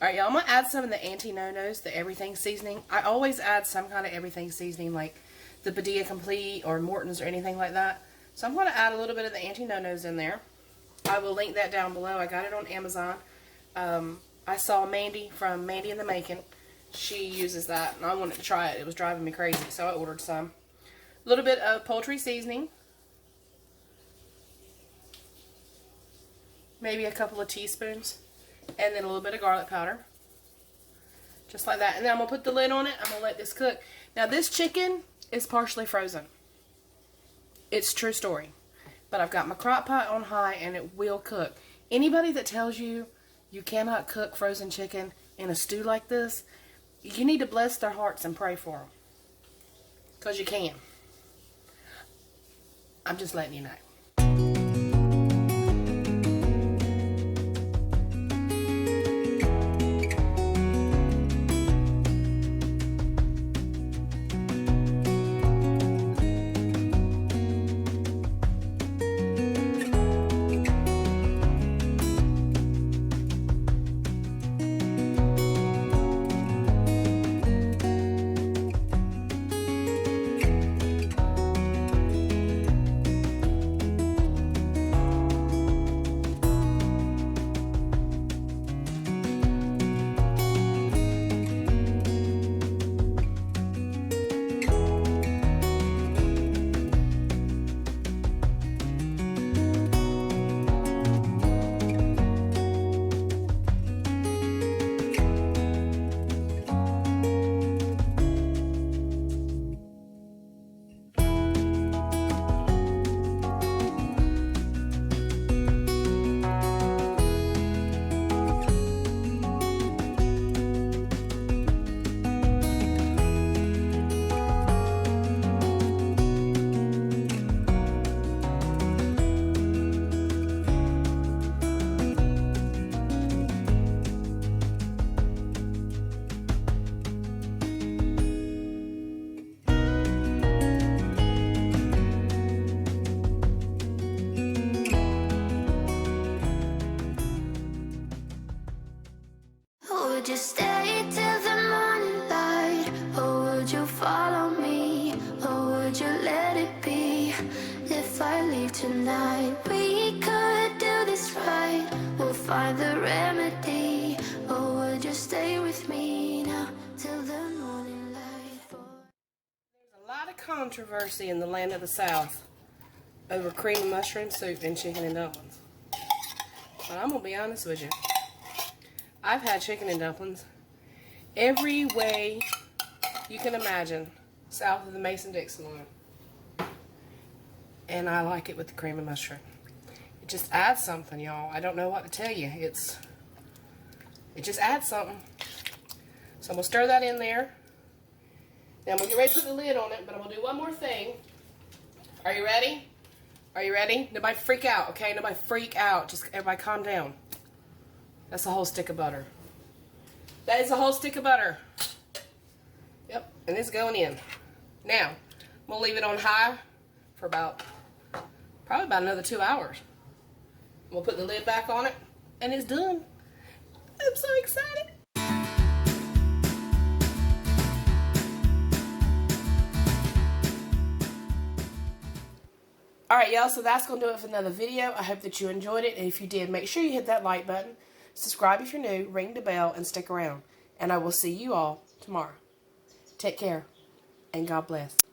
Alright, y'all, I'm going to add some of the anti-no-nos, the everything seasoning. I always add some kind of everything seasoning, like the Badia Complete or Morton's or anything like that. So I'm going to add a little bit of the anti-no-nos in there. I will link that down below. I got it on Amazon. I saw Mandy from Mandy in the Making. She uses that, and I wanted to try it. It was driving me crazy, so I ordered some. A little bit of poultry seasoning. Maybe a couple of teaspoons. And then a little bit of garlic powder. Just like that. And then I'm going to put the lid on it. I'm going to let this cook. Now, this chicken is partially frozen. It's a true story. But I've got my crock pot on high, and it will cook. Anybody that tells you you cannot cook frozen chicken in a stew like this, you need to bless their hearts and pray for them. Because you can. I'm just letting you know. Would you stay till the morning light? Or would you follow me? Or would you let it be? If I leave tonight, we could do this right. We'll find the remedy. Or would you stay with me now till the morning light? There's a lot of controversy in the land of the South over cream and mushroom soup and chicken and dumplings. But I'm going to be honest with you. I've had chicken and dumplings every way you can imagine south of the Mason-Dixon line. And I like it with the cream and mushroom. It just adds something, y'all. I don't know what to tell you. It just adds something. So I'm going to stir that in there. Now I'm going to get ready to put the lid on it, but I'm going to do one more thing. Are you ready? Are you ready? Nobody freak out, okay? Nobody freak out. Just everybody calm down. That's a whole stick of butter. That is a whole stick of butter. Yep, and it's going in. Now, I'm going to leave it on high for probably about another 2 hours. We'll put the lid back on it, and it's done. I'm so excited. Alright, y'all, so that's going to do it for another video. I hope that you enjoyed it, and if you did, make sure you hit that like button. Subscribe if you're new, ring the bell, and stick around. And I will see you all tomorrow. Take care, and God bless.